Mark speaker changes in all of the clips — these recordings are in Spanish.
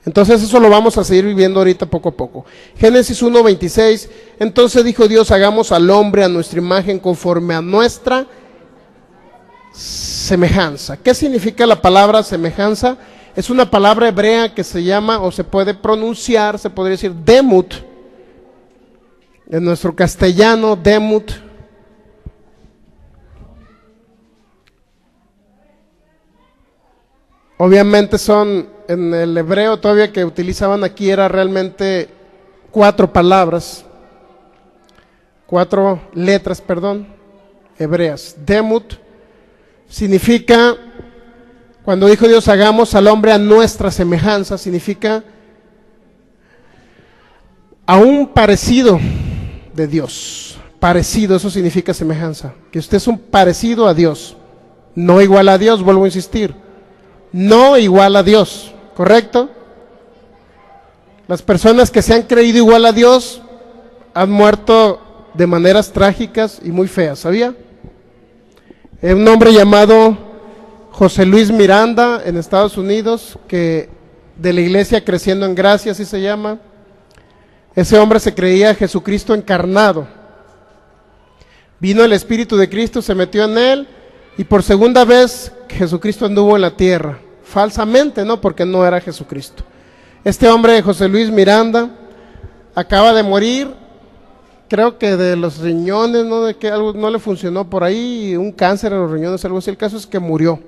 Speaker 1: Entonces eso lo vamos a seguir viviendo ahorita poco a poco. Génesis 1:26, entonces dijo Dios, hagamos al hombre a nuestra imagen conforme a nuestra semejanza. ¿Qué significa la palabra semejanza? Es una palabra hebrea que se llama, o se puede pronunciar, se podría decir demut. En nuestro castellano, demut. Obviamente en el hebreo todavía que utilizaban aquí era realmente 4 palabras, 4 letras, hebreas. Demut significa, cuando dijo Dios hagamos al hombre a nuestra semejanza, significa a un parecido de Dios. Parecido, eso significa semejanza, que usted es un parecido a Dios, no igual a Dios, vuelvo a insistir. No igual a Dios, ¿correcto? Las personas que se han creído igual a Dios han muerto de maneras trágicas y muy feas, ¿sabía? Un hombre llamado José Luis Miranda en Estados Unidos, que de la iglesia Creciendo en Gracia, así se llama. Ese hombre se creía Jesucristo encarnado. Vino el Espíritu de Cristo, se metió en él, y por segunda vez Jesucristo anduvo en la tierra, falsamente, ¿no? Porque no era Jesucristo. Este hombre, José Luis Miranda, acaba de morir, creo que de los riñones, ¿no? De que algo no le funcionó por ahí, un cáncer en los riñones, algo así. El caso es que murió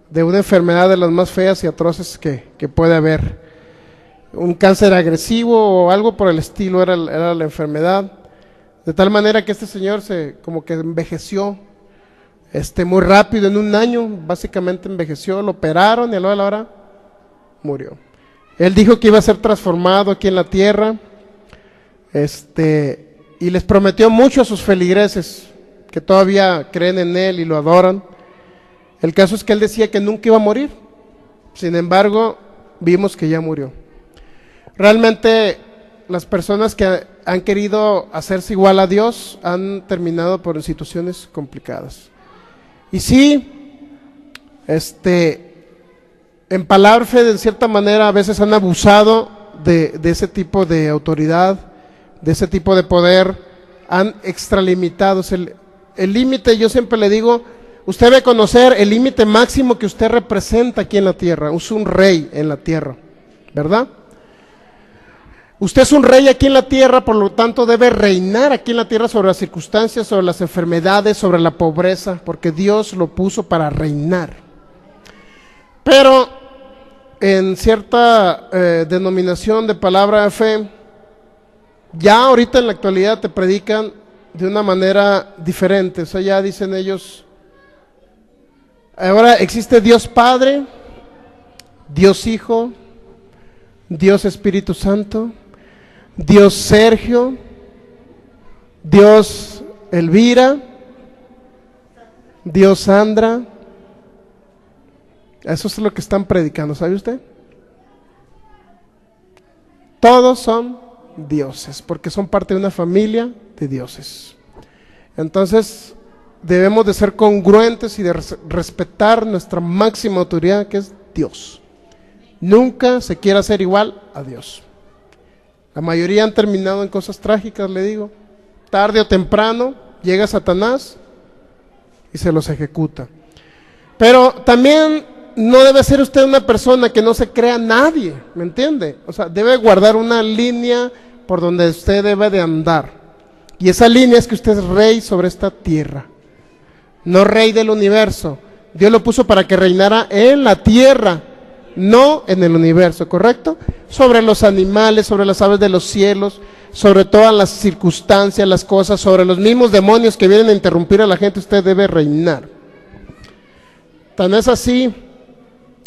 Speaker 1: de una enfermedad de las más feas y atroces que puede haber. Un cáncer agresivo o algo por el estilo era la enfermedad. De tal manera que este señor como que envejeció muy rápido, en un año básicamente envejeció, lo operaron y a la hora murió. Él dijo que iba a ser transformado aquí en la tierra, y les prometió mucho a sus feligreses que todavía creen en él y lo adoran. El caso es que él decía que nunca iba a morir, sin embargo vimos que ya murió. Realmente las personas que han querido hacerse igual a Dios han terminado por situaciones complicadas. Y sí, en palabra fe, de cierta manera, a veces han abusado de ese tipo de autoridad, de ese tipo de poder, han extralimitado el límite. Yo siempre le digo, usted debe conocer el límite máximo que usted representa aquí en la tierra. Es un rey en la tierra, ¿verdad? Usted es un rey aquí en la tierra, por lo tanto debe reinar aquí en la tierra sobre las circunstancias, sobre las enfermedades, sobre la pobreza, porque Dios lo puso para reinar. Pero en cierta denominación de palabra de fe, ya ahorita en la actualidad te predican de una manera diferente. O sea, ya dicen ellos, ahora existe Dios Padre, Dios Hijo, Dios Espíritu Santo, Dios Sergio, Dios Elvira, Dios Sandra. Eso es lo que están predicando, ¿sabe usted? Todos son dioses, porque son parte de una familia de dioses. Entonces, debemos de ser congruentes y de respetar nuestra máxima autoridad, que es Dios. Nunca se quiera hacer igual a Dios. La mayoría han terminado en cosas trágicas, le digo. Tarde o temprano llega Satanás y se los ejecuta. Pero también no debe ser usted una persona que no se crea nadie, ¿me entiende? O sea, debe guardar una línea por donde usted debe de andar. Y esa línea es que usted es rey sobre esta tierra, no rey del universo. Dios lo puso para que reinara en la tierra, no en el universo, ¿correcto? Sobre los animales, sobre las aves de los cielos, sobre todas las circunstancias, las cosas, sobre los mismos demonios que vienen a interrumpir a la gente, usted debe reinar. Tan es así,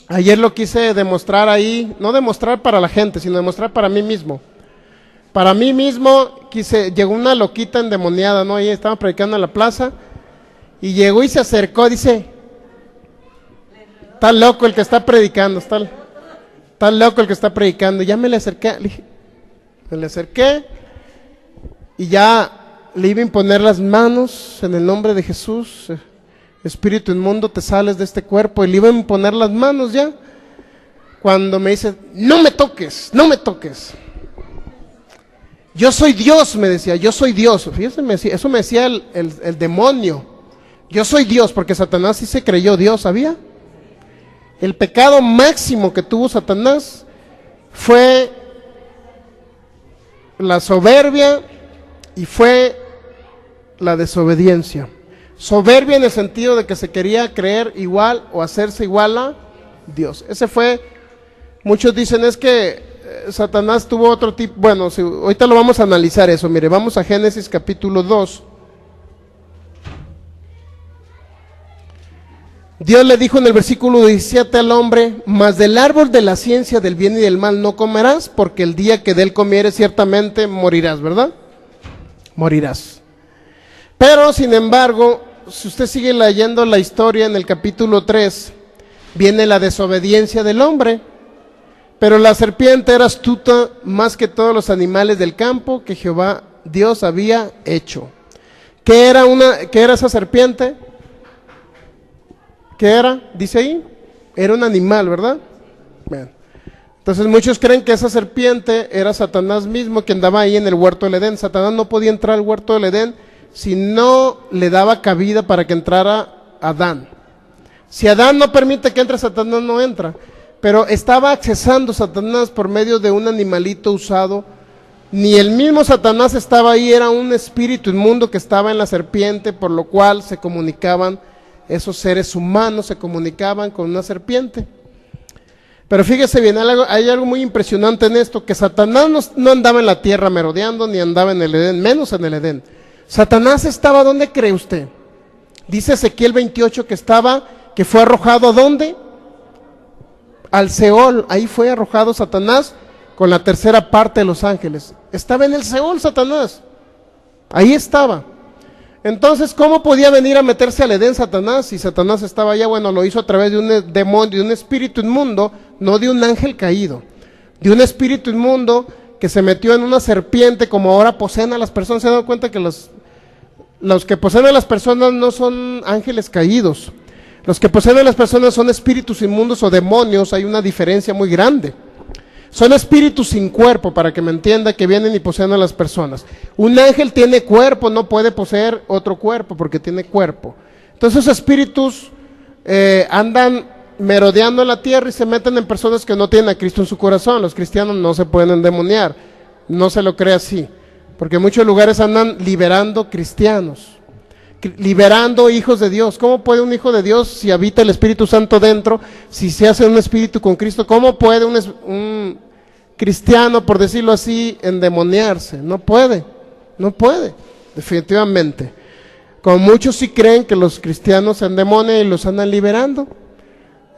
Speaker 1: ayer lo quise demostrar ahí, no demostrar para la gente, sino demostrar para mí mismo. Para mí mismo llegó una loquita endemoniada, ¿no? Ahí estaba predicando en la plaza, y llegó y se acercó, dice, está loco el que está predicando, está loco el que está predicando. Ya me le acerqué, y ya le iba a imponer las manos en el nombre de Jesús. Espíritu inmundo, te sales de este cuerpo, y le iba a imponer las manos ya. cuando me dice, no me toques, no me toques. Yo soy Dios, me decía, yo soy Dios. Fíjense, eso me decía el demonio. Yo soy Dios, porque Satanás sí se creyó Dios, ¿sabía? El pecado máximo que tuvo Satanás fue la soberbia y fue la desobediencia. Soberbia en el sentido de que se quería creer igual o hacerse igual a Dios. Ese fue, muchos dicen es que Satanás tuvo otro tipo, bueno, ahorita lo vamos a analizar eso. Mire, vamos a Génesis capítulo 2. Dios le dijo en el versículo 17 al hombre, mas del árbol de la ciencia del bien y del mal no comerás, porque el día que de él comieres ciertamente morirás, ¿verdad? Morirás. Pero, sin embargo, si usted sigue leyendo la historia en el capítulo 3, viene la desobediencia del hombre. Pero la serpiente era astuta más que todos los animales del campo que Jehová Dios había hecho. ¿Qué era esa serpiente? ¿Qué era? Dice ahí, era un animal, ¿verdad? Bien. Entonces muchos creen que esa serpiente era Satanás mismo que andaba ahí en el huerto del Edén. Satanás no podía entrar al huerto del Edén si no le daba cabida para que entrara Adán. Si Adán no permite que entre, Satanás no entra. Pero estaba accesando Satanás por medio de un animalito usado. Ni el mismo Satanás estaba ahí, era un espíritu inmundo que estaba en la serpiente, por lo cual se comunicaban esos seres humanos, se comunicaban con una serpiente. Pero fíjese bien, hay algo muy impresionante en esto, que Satanás no andaba en la tierra merodeando, ni andaba en el Edén, menos en el Edén. Satanás estaba, ¿dónde cree usted? Dice Ezequiel 28 que fue arrojado ¿a dónde? Al Seol. Ahí fue arrojado Satanás con la tercera parte de los ángeles. Estaba en el Seol Satanás, ahí estaba. Entonces, ¿cómo podía venir a meterse al Edén Satanás si Satanás estaba allá? Bueno, lo hizo a través de un demonio, de un espíritu inmundo, no de un ángel caído, de un espíritu inmundo que se metió en una serpiente, como ahora poseen a las personas. ¿Se han dado cuenta que los que poseen a las personas no son ángeles caídos? Los que poseen a las personas son espíritus inmundos o demonios. Hay una diferencia muy grande. Son espíritus sin cuerpo, para que me entienda, que vienen y poseen a las personas. Un ángel tiene cuerpo, no puede poseer otro cuerpo porque tiene cuerpo. Entonces esos espíritus andan merodeando en la tierra y se meten en personas que no tienen a Cristo en su corazón. Los cristianos no se pueden endemoniar, no se lo cree así, porque en muchos lugares andan liberando cristianos, liberando hijos de Dios. ¿Cómo puede un hijo de Dios, si habita el Espíritu Santo dentro, si se hace un espíritu con Cristo, cómo puede un cristiano, por decirlo así, endemoniarse? No puede, definitivamente. Como muchos sí creen que los cristianos se endemonian y los andan liberando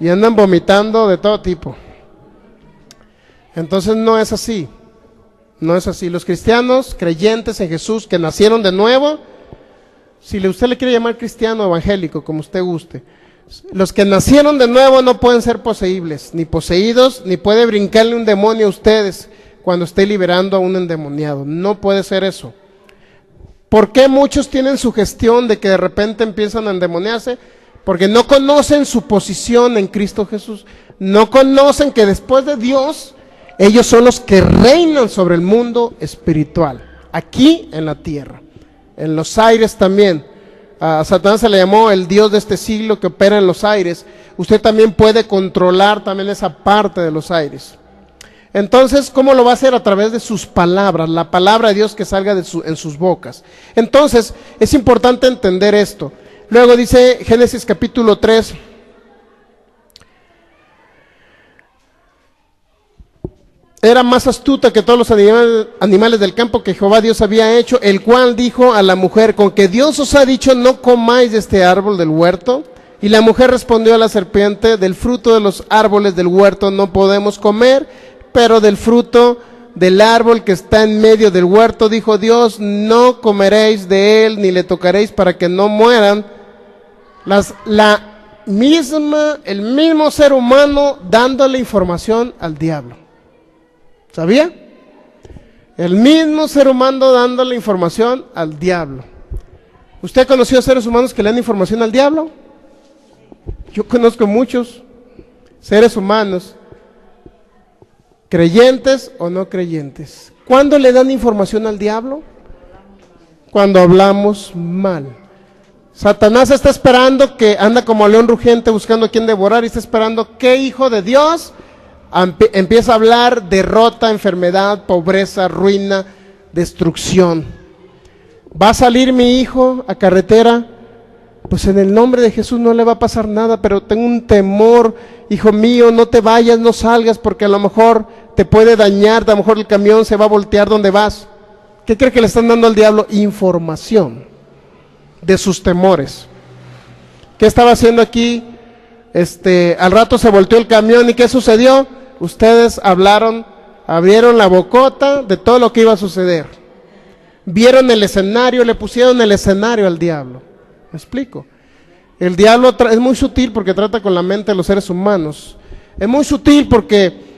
Speaker 1: y andan vomitando de todo tipo. Entonces no es así, no es así. Los cristianos creyentes en Jesús, que nacieron de nuevo, si usted le quiere llamar cristiano o evangélico, como usted guste, los que nacieron de nuevo no pueden ser poseíbles, ni poseídos, ni puede brincarle un demonio a ustedes cuando esté liberando a un endemoniado. No puede ser eso. ¿Por qué muchos tienen sugestión de que de repente empiezan a endemoniarse? Porque no conocen su posición en Cristo Jesús. No conocen que después de Dios, ellos son los que reinan sobre el mundo espiritual, aquí en la tierra. En los aires también. A Satanás se le llamó el Dios de este siglo que opera en los aires. Usted también puede controlar también esa parte de los aires. Entonces, ¿cómo lo va a hacer? A través de sus palabras, la palabra de Dios que salga en sus bocas. Entonces, es importante entender esto. Luego dice Génesis capítulo 3. Era más astuta que todos los animales del campo que Jehová Dios había hecho, el cual dijo a la mujer, con que Dios os ha dicho, no comáis de este árbol del huerto. Y la mujer respondió a la serpiente, del fruto de los árboles del huerto no podemos comer, pero del fruto del árbol que está en medio del huerto, dijo Dios, no comeréis de él, ni le tocaréis para que no mueran. El mismo ser humano dándole información al diablo. ¿Sabía? El mismo ser humano dándole información al diablo. ¿Usted ha conocido seres humanos que le dan información al diablo? Yo conozco muchos seres humanos creyentes o no creyentes. ¿Cuándo le dan información al diablo? Cuando hablamos mal. Satanás está esperando, que anda como león rugiente buscando a quien devorar, y está esperando que hijo de Dios empieza a hablar derrota, enfermedad, pobreza, ruina, destrucción. ¿Va a salir mi hijo a carretera? Pues en el nombre de Jesús no le va a pasar nada, pero tengo un temor, hijo mío, no te vayas, no salgas, porque a lo mejor te puede dañar, a lo mejor el camión se va a voltear donde vas. ¿Qué cree que le están dando al diablo? Información de sus temores. ¿Qué estaba haciendo aquí? Al rato se volteó el camión, ¿y qué sucedió? Ustedes hablaron, abrieron la bocota de todo lo que iba a suceder. Vieron el escenario, le pusieron el escenario al diablo. ¿Me explico? El diablo es muy sutil porque trata con la mente de los seres humanos. Es muy sutil porque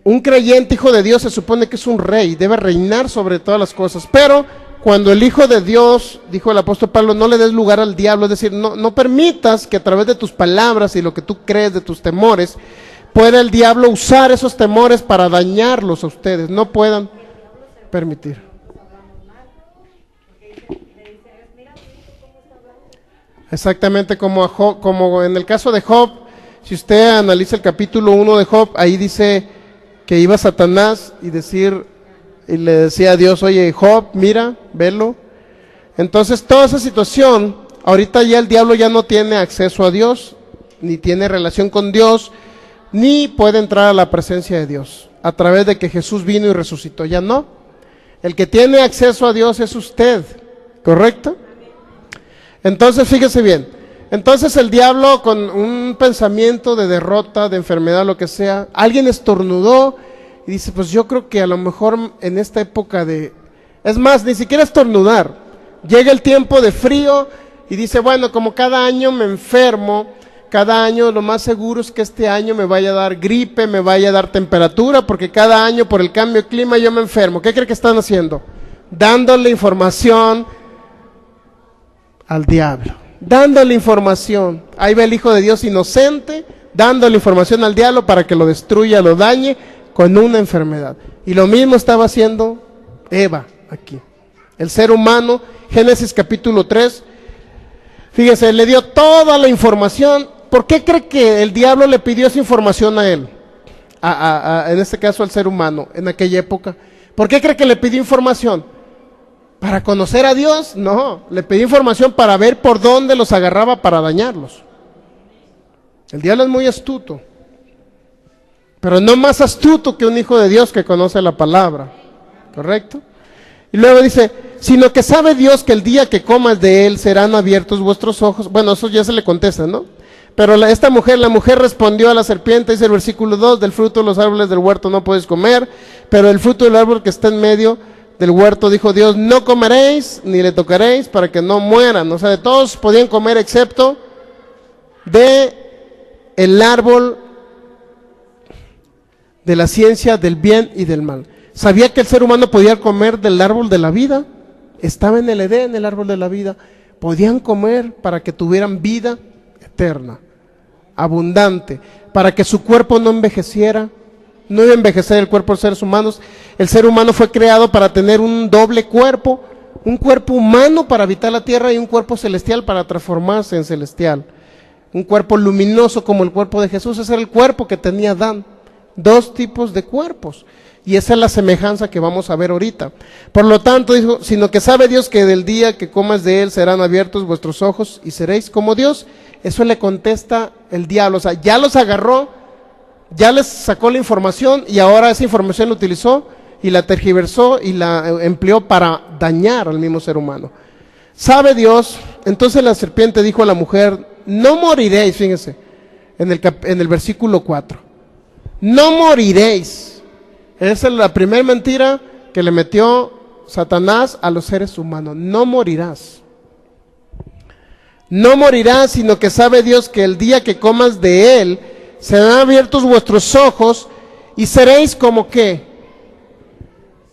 Speaker 1: un creyente, hijo de Dios, se supone que es un rey, debe reinar sobre todas las cosas. Pero cuando el Hijo de Dios, dijo el apóstol Pablo, no le des lugar al diablo, es decir, no permitas que a través de tus palabras y lo que tú crees, de tus temores, pueda el diablo usar esos temores para dañarlos a ustedes. No puedan permitir. Exactamente como en el caso de Job. Si usted analiza el capítulo 1 de Job, ahí dice que iba Satanás y le decía a Dios, oye Job, mira, velo. Entonces toda esa situación, ahorita ya el diablo ya no tiene acceso a Dios, ni tiene relación con Dios, ni puede entrar a la presencia de Dios, a través de que Jesús vino y resucitó, ya no. El que tiene acceso a Dios es usted, ¿correcto? Entonces fíjese bien, entonces el diablo con un pensamiento de derrota, de enfermedad, lo que sea, alguien estornudó y dice, pues yo creo que a lo mejor en esta época es más, ni siquiera estornudar, llega el tiempo de frío y dice, bueno, como cada año me enfermo, cada año lo más seguro es que este año me vaya a dar gripe, me vaya a dar temperatura, porque cada año por el cambio de clima yo me enfermo. ¿Qué cree que están haciendo? Dándole información al diablo, dándole información. Ahí va el Hijo de Dios inocente, dándole información al diablo para que lo destruya, lo dañe con una enfermedad. Y lo mismo estaba haciendo Eva aquí. El ser humano, Génesis capítulo 3, fíjese, le dio toda la información. ¿Por qué cree que el diablo le pidió esa información a él? En este caso al ser humano, en aquella época. ¿Por qué cree que le pidió información? ¿Para conocer a Dios? No, le pidió información para ver por dónde los agarraba para dañarlos. El diablo es muy astuto, pero no más astuto que un hijo de Dios que conoce la palabra, ¿correcto? Y luego dice, sino que sabe Dios que el día que comas de él serán abiertos vuestros ojos. Bueno, eso ya se le contesta, ¿no? Pero la mujer respondió a la serpiente, dice el versículo 2, del fruto de los árboles del huerto no puedes comer, pero el fruto del árbol que está en medio del huerto, dijo Dios, no comeréis ni le tocaréis para que no mueran. O sea, de todos podían comer excepto de el árbol de la ciencia del bien y del mal. ¿Sabía que el ser humano podía comer del árbol de la vida? Estaba en el Edén, el árbol de la vida. Podían comer para que tuvieran vida eterna, abundante, para que su cuerpo no envejeciera. No iba a envejecer el cuerpo de los seres humanos. El ser humano fue creado para tener un doble cuerpo, un cuerpo humano para habitar la tierra y un cuerpo celestial para transformarse en celestial. Un cuerpo luminoso como el cuerpo de Jesús. Ese era el cuerpo que tenía Adán. Dos tipos de cuerpos. Y esa es la semejanza que vamos a ver ahorita. Por lo tanto, dijo, sino que sabe Dios que del día que comas de él serán abiertos vuestros ojos y seréis como Dios. Eso le contesta el diablo. O sea, ya los agarró, ya les sacó la información y ahora esa información la utilizó y la tergiversó y la empleó para dañar al mismo ser humano. ¿Sabe Dios? Entonces la serpiente dijo a la mujer, no moriréis, fíjense, en el versículo 4. No moriréis. Esa es la primera mentira que le metió Satanás a los seres humanos. No morirás. No morirás, sino que sabe Dios que el día que comas de él, serán abiertos vuestros ojos y seréis como ¿qué?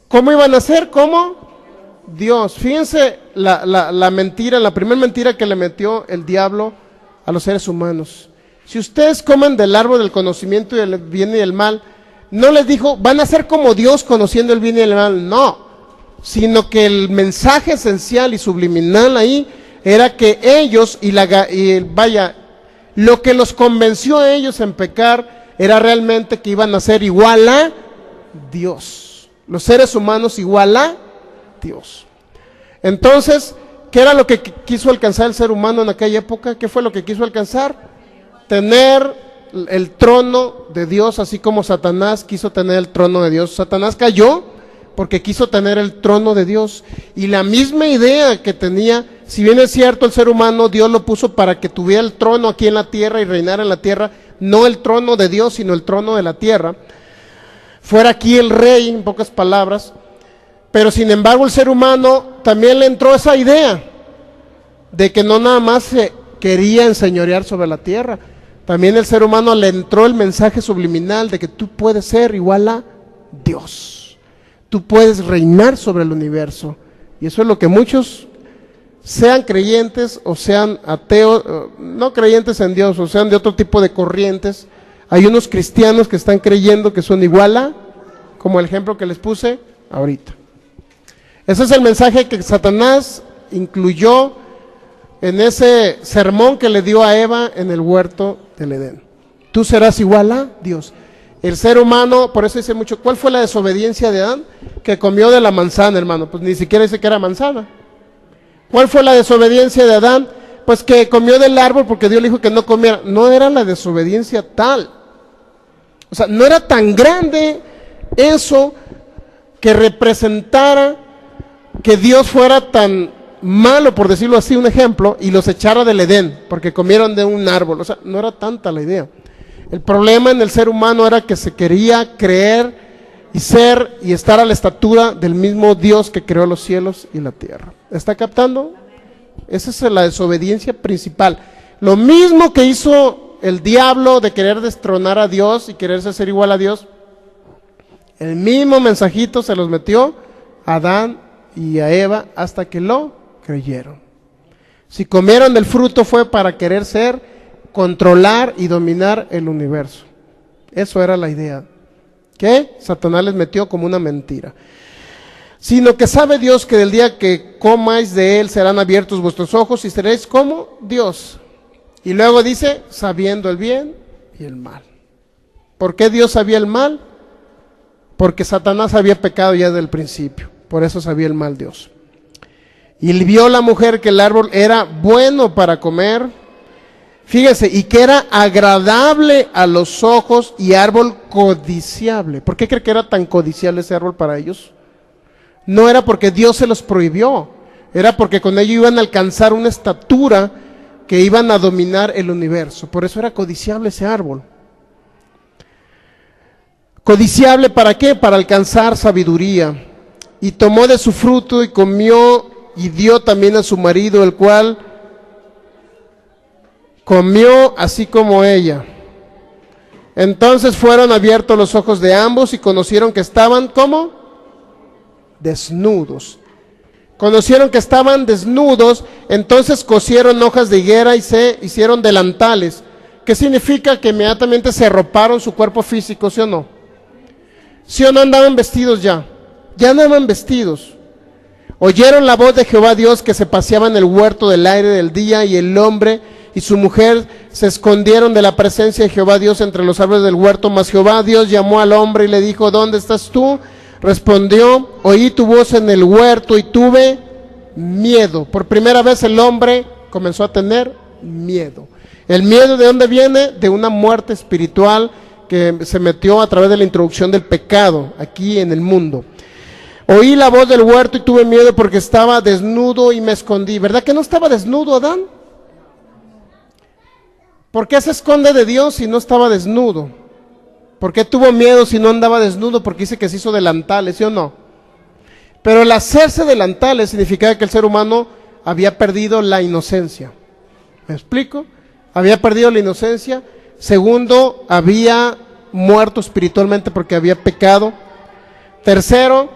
Speaker 1: ¿Cómo iban a ser? ¿Cómo? Dios. Fíjense la mentira, la primera mentira que le metió el diablo a los seres humanos. si ustedes comen del árbol del conocimiento del bien y del mal, no les dijo, van a ser como Dios conociendo el bien y el mal, no, sino que el mensaje esencial y subliminal ahí era que ellos, lo que los convenció a ellos en pecar era realmente que iban a ser igual a Dios, los seres humanos igual a Dios. Entonces, ¿qué era lo que quiso alcanzar el ser humano en aquella época? ¿Qué fue lo que quiso alcanzar? Tener el trono de Dios, así como Satanás quiso tener el trono de Dios. Satanás cayó porque quiso tener el trono de Dios, y la misma idea que tenía, si bien es cierto el ser humano, Dios lo puso para que tuviera el trono aquí en la tierra y reinara en la tierra, no el trono de Dios, sino el trono de la tierra, fuera aquí el rey, en pocas palabras, pero sin embargo el ser humano también le entró esa idea de que no nada más se quería enseñorear sobre la tierra, también el ser humano le entró el mensaje subliminal de que tú puedes ser igual a Dios, tú puedes reinar sobre el universo, y eso es lo que muchos, sean creyentes o sean ateos, no creyentes en Dios, o sean de otro tipo de corrientes, hay unos cristianos que están creyendo que son igual a, como el ejemplo que les puse ahorita. Ese es el mensaje que Satanás incluyó en ese sermón que le dio a Eva en el huerto del Edén. Tú serás igual a Dios. El ser humano, por eso dice mucho, ¿cuál fue la desobediencia de Adán? Que comió de la manzana, hermano, pues ni siquiera dice que era manzana. ¿Cuál fue la desobediencia de Adán? Pues que comió del árbol porque Dios le dijo que no comiera. No era la desobediencia tal. O sea, no era tan grande eso que representara que Dios fuera tan malo, por decirlo así, un ejemplo, y los echara del Edén, porque comieron de un árbol. O sea, no era tanta la idea. El problema en el ser humano era que se quería creer y ser y estar a la estatura del mismo Dios que creó los cielos y la tierra. ¿Está captando? Esa es la desobediencia principal. Lo mismo que hizo el diablo de querer destronar a Dios y quererse hacer igual a Dios, el mismo mensajito se los metió a Adán y a Eva hasta que lo creyeron. Si comieron del fruto fue para querer ser, controlar y dominar el universo. Eso era la idea que Satanás les metió como una mentira. Sino que sabe Dios que del día que comáis de él serán abiertos vuestros ojos y seréis como Dios. Y luego dice, sabiendo el bien y el mal. ¿Por qué Dios sabía el mal? Porque Satanás había pecado ya desde el principio. Por eso sabía el mal Dios. Y vio la mujer que el árbol era bueno para comer. Fíjese, y que era agradable a los ojos y árbol codiciable. ¿Por qué cree que era tan codiciable ese árbol para ellos? No era porque Dios se los prohibió, era porque con ello iban a alcanzar una estatura que iban a dominar el universo. Por eso era codiciable ese árbol. ¿Codiciable para qué? Para alcanzar sabiduría. Y tomó de su fruto y comió y dio también a su marido, el cual comió así como ella. Entonces fueron abiertos los ojos de ambos y conocieron que estaban, ¿cómo? Desnudos. Conocieron que estaban desnudos, entonces cosieron hojas de higuera y se hicieron delantales. ¿Qué significa? Que inmediatamente se arroparon su cuerpo físico, ¿sí o no? ¿Sí o no andaban vestidos ya? Ya andaban vestidos. Oyeron la voz de Jehová Dios que se paseaba en el huerto del aire del día, y el hombre y su mujer se escondieron de la presencia de Jehová Dios entre los árboles del huerto. Mas Jehová Dios llamó al hombre y le dijo, ¿dónde estás tú? Respondió, oí tu voz en el huerto y tuve miedo. Por primera vez el hombre comenzó a tener miedo. ¿El miedo de dónde viene? De una muerte espiritual que se metió a través de la introducción del pecado aquí en el mundo. Oí la voz del huerto y tuve miedo porque estaba desnudo y me escondí. ¿Verdad que no estaba desnudo Adán? ¿Por qué se esconde de Dios si no estaba desnudo? ¿Por qué tuvo miedo si no andaba desnudo? Porque dice que se hizo delantales, ¿sí o no? Pero el hacerse delantales significaba que el ser humano había perdido la inocencia. ¿Me explico? Había perdido la inocencia. Segundo, había muerto espiritualmente porque había pecado. Tercero,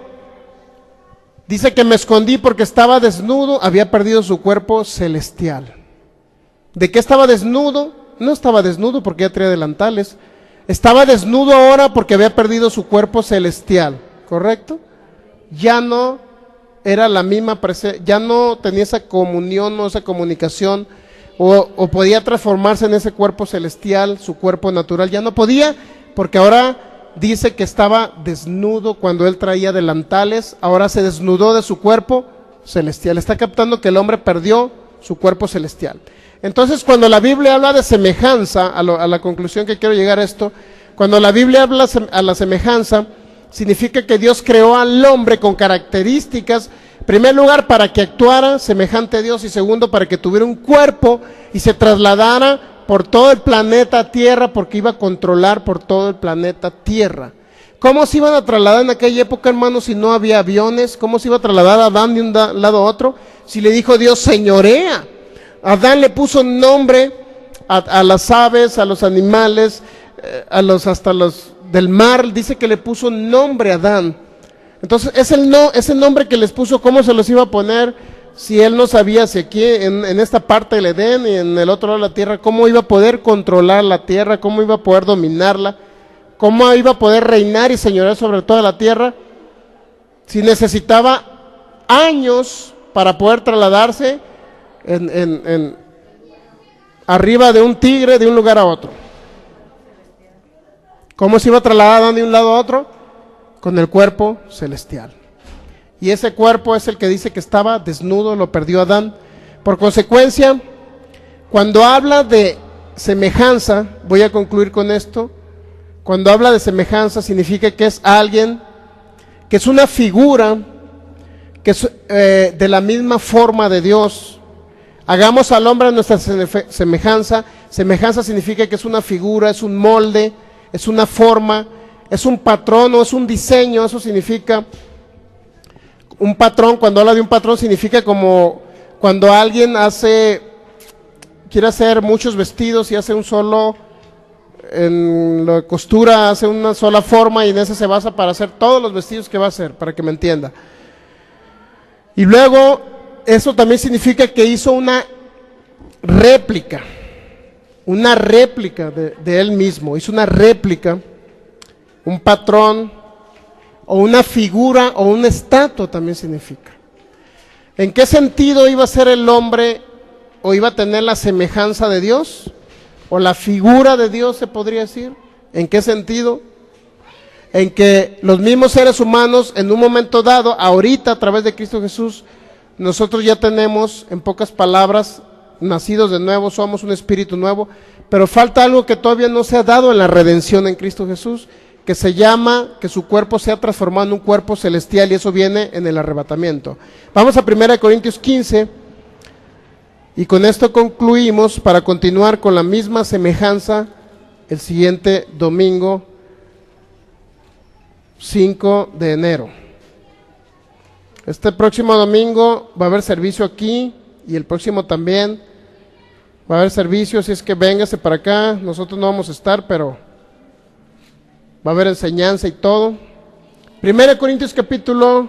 Speaker 1: dice que me escondí porque estaba desnudo, había perdido su cuerpo celestial. ¿De qué estaba desnudo? no estaba desnudo porque ya traía delantales. Estaba desnudo ahora porque había perdido su cuerpo celestial, ¿correcto? Ya no era la misma presencia, ya no tenía esa comunión o esa comunicación, o podía transformarse en ese cuerpo celestial, su cuerpo natural, ya no podía, porque ahora dice que estaba desnudo cuando él traía delantales, ahora se desnudó de su cuerpo celestial. Está captando que el hombre perdió su cuerpo celestial. Entonces, cuando la Biblia habla de semejanza, a la conclusión que quiero llegar a esto, cuando la Biblia habla a la semejanza, significa que Dios creó al hombre con características, en primer lugar, para que actuara semejante a Dios, y segundo, para que tuviera un cuerpo y se trasladara por todo el planeta Tierra, porque iba a controlar por todo el planeta Tierra. ¿Cómo se iban a trasladar en aquella época, hermanos, si no había aviones? ¿Cómo se iba a trasladar a Adán de un lado a otro? Si le dijo Dios, señorea. Adán le puso nombre a las aves, a los animales, hasta los del mar, dice que le puso nombre a Adán. Entonces, ese nombre que les puso, ¿cómo se los iba a poner si él no sabía si aquí en esta parte del Edén y en el otro lado de la tierra, cómo iba a poder controlar la tierra, cómo iba a poder dominarla, cómo iba a poder reinar y señorear sobre toda la tierra, si necesitaba años para poder trasladarse arriba de un tigre de un lugar a otro? ¿Cómo se iba a trasladar de un lado a otro? Con el cuerpo celestial. Y ese cuerpo es el que dice que estaba desnudo, lo perdió Adán. Por consecuencia, cuando habla de semejanza, voy a concluir con esto, cuando habla de semejanza significa que es alguien, que es una figura, que es de la misma forma de Dios. Hagamos al hombre a nuestra semejanza. Semejanza significa que es una figura, es un molde, es una forma, es un patrón o es un diseño. Eso significa un patrón. Cuando habla de un patrón significa como cuando alguien quiere hacer muchos vestidos y hace un solo, en la costura hace una sola forma y en ese se basa para hacer todos los vestidos que va a hacer, para que me entienda. Y luego eso también significa que hizo una réplica de él mismo, hizo una réplica, un patrón o una figura o una estatua también significa. ¿En qué sentido iba a ser el hombre o iba a tener la semejanza de Dios o la figura de Dios, se podría decir? ¿En qué sentido? En que los mismos seres humanos en un momento dado, ahorita a través de Cristo Jesús, nosotros ya tenemos, en pocas palabras, nacidos de nuevo, somos un espíritu nuevo, pero falta algo que todavía no se ha dado en la redención en Cristo Jesús, que se llama que su cuerpo sea transformado en un cuerpo celestial, y eso viene en el arrebatamiento. Vamos a 1 Corintios 15 y con esto concluimos para continuar con la misma semejanza el siguiente domingo 5 de enero. Este próximo domingo va a haber servicio aquí y el próximo también va a haber servicio, así es que véngase para acá. Nosotros no vamos a estar, pero va a haber enseñanza y todo. 1 Corintios capítulo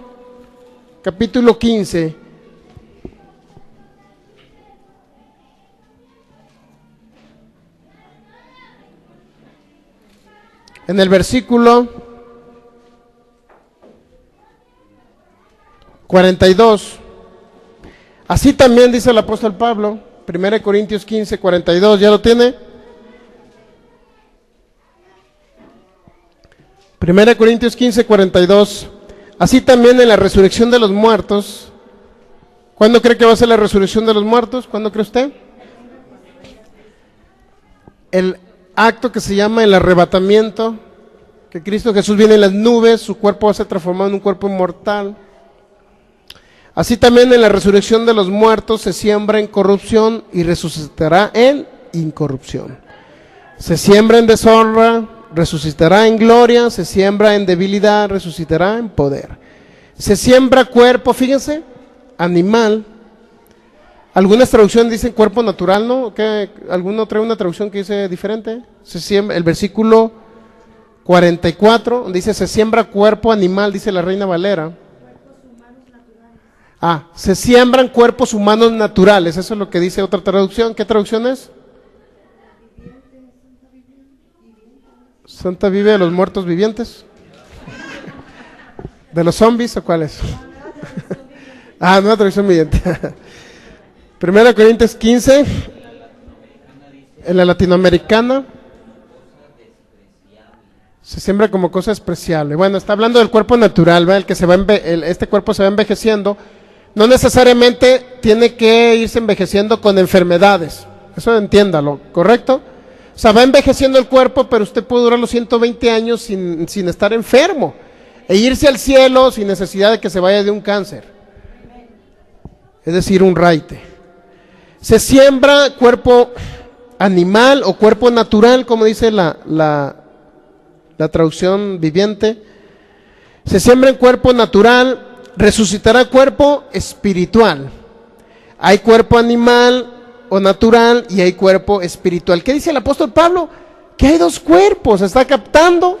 Speaker 1: 15. En el versículo 42. Así también dice el apóstol Pablo, 1 Corintios 15, 42. ¿Ya lo tiene? 1 Corintios 15, 42. Así también en la resurrección de los muertos. ¿Cuándo cree que va a ser la resurrección de los muertos? ¿Cuándo cree usted? El acto que se llama el arrebatamiento, que Cristo Jesús viene en las nubes, su cuerpo va a ser transformado en un cuerpo inmortal. Así también en la resurrección de los muertos se siembra en corrupción y resucitará en incorrupción. Se siembra en deshonra, resucitará en gloria. Se siembra en debilidad, resucitará en poder. Se siembra cuerpo, fíjense, animal. Algunas traducciones dicen cuerpo natural, ¿no? ¿Alguno trae una traducción que dice diferente? Se siembra, el versículo 44 dice se siembra cuerpo animal, dice la Reina Valera. Se siembran cuerpos humanos naturales, eso es lo que dice otra traducción. ¿Qué traducción es? ¿Santa Biblia de los muertos vivientes? ¿De los zombies o cuál es? Nueva traducción viviente. 1 Corintios 15, en la latinoamericana, se siembra como cosa despreciable. Bueno, está hablando del cuerpo natural, ¿verdad? El que este cuerpo se va envejeciendo. No necesariamente tiene que irse envejeciendo con enfermedades. Eso entiéndalo, ¿correcto? O sea, va envejeciendo el cuerpo, pero usted puede durar los 120 años sin estar enfermo. E irse al cielo sin necesidad de que se vaya de un cáncer. Es decir, un raite. Se siembra cuerpo animal o cuerpo natural, como dice la traducción viviente. Se siembra en cuerpo natural, resucitará cuerpo espiritual. Hay cuerpo animal o natural y hay cuerpo espiritual. ¿Qué dice el apóstol Pablo? Que hay dos cuerpos, ¿está captando?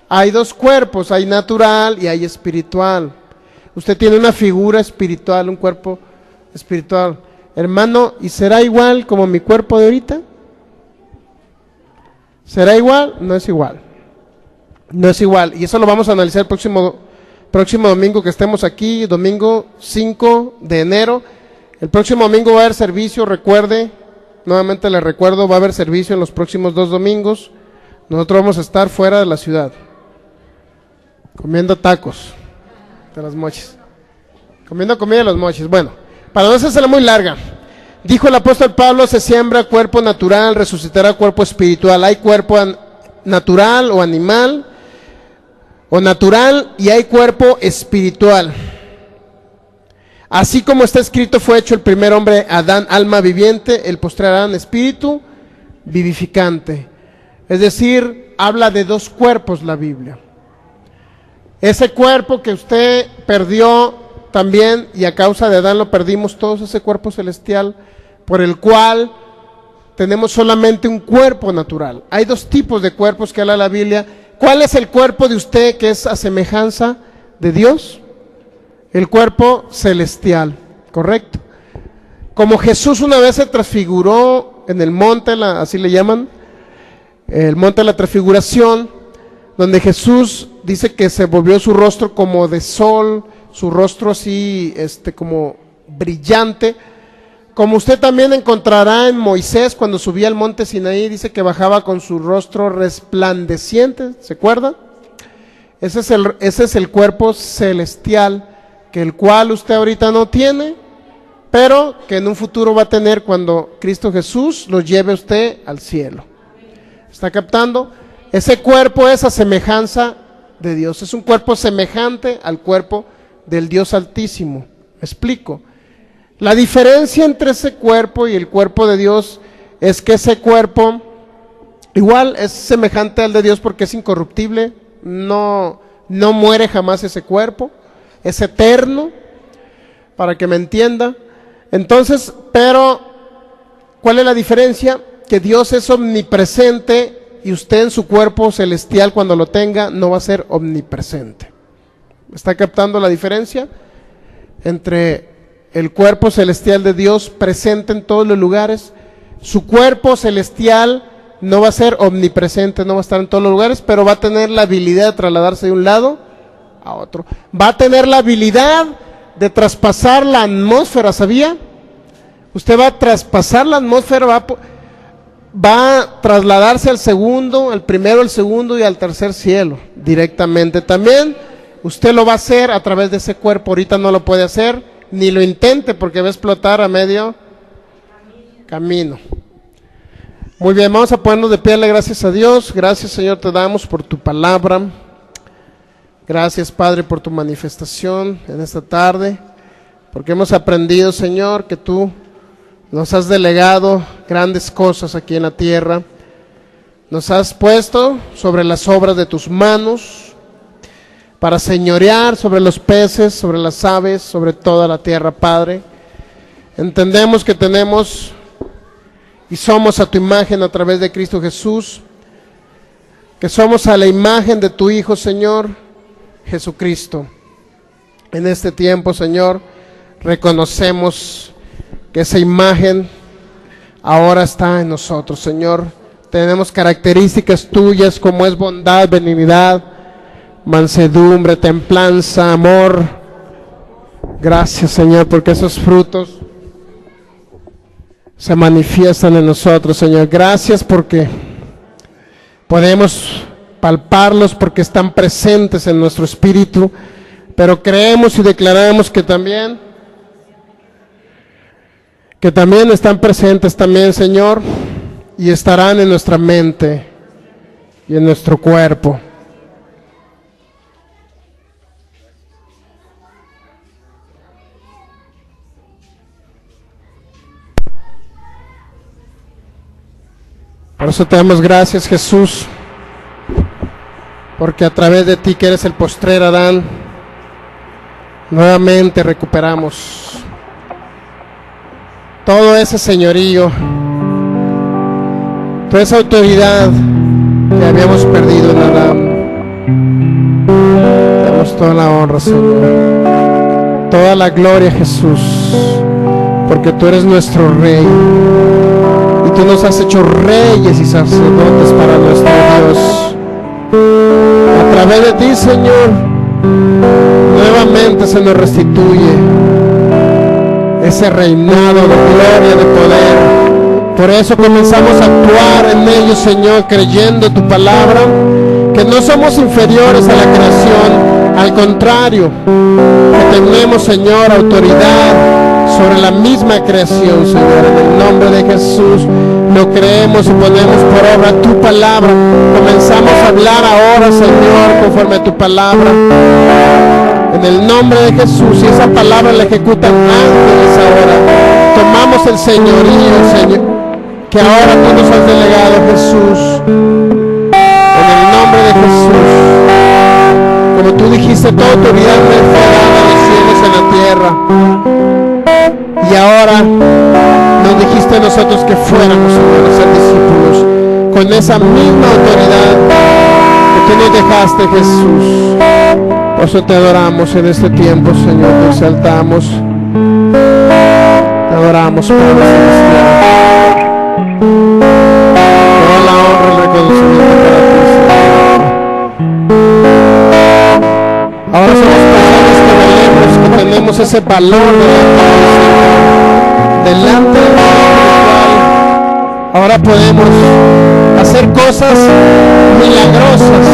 Speaker 1: Hay dos cuerpos, hay natural y hay espiritual. Usted tiene una figura espiritual, un cuerpo espiritual. Hermano, ¿y será igual como mi cuerpo de ahorita? ¿Será igual? No es igual. No es igual. Y eso lo vamos a analizar el próximo domingo que estemos aquí, domingo 5 de enero. El próximo domingo va a haber servicio, recuerde, nuevamente le recuerdo, va a haber servicio en los próximos 2 domingos. Nosotros vamos a estar fuera de la ciudad, comiendo tacos de los mochis, comiendo comida de los mochis. Bueno, para no hacerla muy larga, dijo el apóstol Pablo, se siembra cuerpo natural, resucitará cuerpo espiritual. Hay cuerpo natural o animal, o natural, y hay cuerpo espiritual. Así como está escrito, fue hecho el primer hombre Adán, alma viviente, el postrer Adán, espíritu vivificante. Es decir, habla de dos cuerpos la Biblia. Ese cuerpo que usted perdió también, y a causa de Adán lo perdimos todos, ese cuerpo celestial, por el cual tenemos solamente un cuerpo natural. Hay dos tipos de cuerpos que habla la Biblia. ¿Cuál es el cuerpo de usted que es a semejanza de Dios? El cuerpo celestial, ¿correcto? Como Jesús una vez se transfiguró en el monte, así le llaman, el monte de la transfiguración, donde Jesús dice que se volvió su rostro como de sol, su rostro así, como brillante, como usted también encontrará en Moisés cuando subía al monte Sinaí, dice que bajaba con su rostro resplandeciente, ¿se acuerda? Ese es el cuerpo celestial, que el cual usted ahorita no tiene, pero que en un futuro va a tener cuando Cristo Jesús lo lleve a usted al cielo. ¿Está captando? Ese cuerpo es a semejanza de Dios, es un cuerpo semejante al cuerpo del Dios Altísimo. ¿Me explico? La diferencia entre ese cuerpo y el cuerpo de Dios es que ese cuerpo igual es semejante al de Dios porque es incorruptible, no muere jamás ese cuerpo, es eterno, para que me entienda. Entonces, pero ¿cuál es la diferencia? Que Dios es omnipresente y usted en su cuerpo celestial cuando lo tenga no va a ser omnipresente. ¿Está captando la diferencia? Entre el cuerpo celestial de Dios presente en todos los lugares, su cuerpo celestial no va a ser omnipresente, no va a estar en todos los lugares, pero va a tener la habilidad de trasladarse de un lado a otro. Va a tener la habilidad de traspasar la atmósfera, ¿sabía? Usted va a traspasar la atmósfera, va a trasladarse al segundo, al primero, al segundo y al tercer cielo directamente. También usted lo va a hacer a través de ese cuerpo. Ahorita no lo puede hacer, ni lo intente porque va a explotar a medio camino. Muy bien, vamos a ponernos de pie, gracias a Dios. Gracias, Señor, te damos por tu palabra. Gracias, Padre, por tu manifestación en esta tarde, porque hemos aprendido, Señor, que tú nos has delegado grandes cosas aquí en la tierra. Nos has puesto sobre las obras de tus manos para señorear sobre los peces, sobre las aves, sobre toda la tierra, Padre. Entendemos que tenemos y somos a tu imagen a través de Cristo Jesús, que somos a la imagen de tu Hijo, Señor Jesucristo. En este tiempo, Señor, reconocemos que esa imagen ahora está en nosotros, Señor. tenemos características tuyas como es bondad, benignidad, mansedumbre, templanza, amor. Gracias, Señor, porque esos frutos se manifiestan en nosotros, Señor. Gracias porque podemos palparlos, porque están presentes en nuestro espíritu, pero creemos y declaramos que también están presentes también, Señor, y estarán en nuestra mente y en nuestro cuerpo. Por eso te damos gracias, Jesús, porque a través de ti, que eres el postrer Adán, nuevamente recuperamos todo ese señorío, toda esa autoridad que habíamos perdido en Adán. Te damos toda la honra, Señor, toda la gloria, Jesús, porque tú eres nuestro Rey. Y tú nos has hecho reyes y sacerdotes para nuestro Dios. A través de ti, Señor, nuevamente se nos restituye ese reinado de gloria, de poder. Por eso comenzamos a actuar en ellos, Señor, creyendo tu palabra, que no somos inferiores a la creación, al contrario, que tenemos, Señor, autoridad sobre la misma creación, Señor. En el nombre de Jesús lo creemos y ponemos por obra tu palabra. Comenzamos a hablar ahora, Señor, conforme a tu palabra, en el nombre de Jesús, y esa palabra la ejecutan ángeles ahora. Tomamos el señorío, Señor, que ahora tú nos has delegado, Jesús, en el nombre de Jesús. Como tú dijiste, toda autoridad me fue dada en los cielos y en la tierra. Y ahora nos dijiste a nosotros que fuéramos, Señor, a ser discípulos con esa misma autoridad que tú nos dejaste, Jesús. Por eso te adoramos en este tiempo, Señor, te exaltamos, te adoramos, Padre Celestial. Toda la honra y el reconocimiento para ti, Señor. Ahora somos personas que valemos, que tenemos ese valor delante del cual ahora podemos hacer cosas milagrosas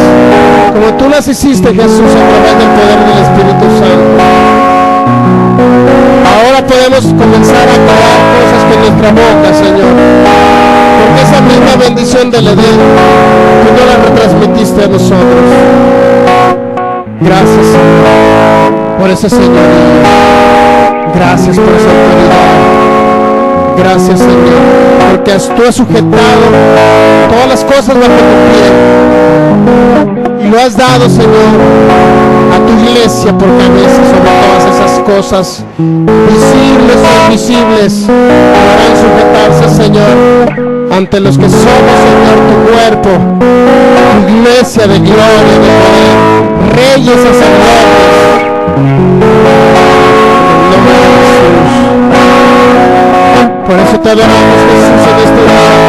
Speaker 1: como tú las hiciste, Jesús, a través del poder del Espíritu Santo. Ahora podemos comenzar a crear cosas con nuestra boca, Señor, porque esa misma bendición del Edén tú no la retransmitiste a nosotros. Gracias, Señor, por ese señorío. Gracias por esa autoridad. Gracias, Señor, porque tú has sujetado todas las cosas bajo tu pie y lo has dado, Señor, a tu iglesia por cabeza sobre todas esas cosas, visibles o invisibles, podrán sujetarse, Señor, ante los que somos, Señor, tu cuerpo, tu iglesia de gloria, de poder, reyes, sacerdotes. En el nombre de Jesús. Por eso te adoramos, Jesús, en este día.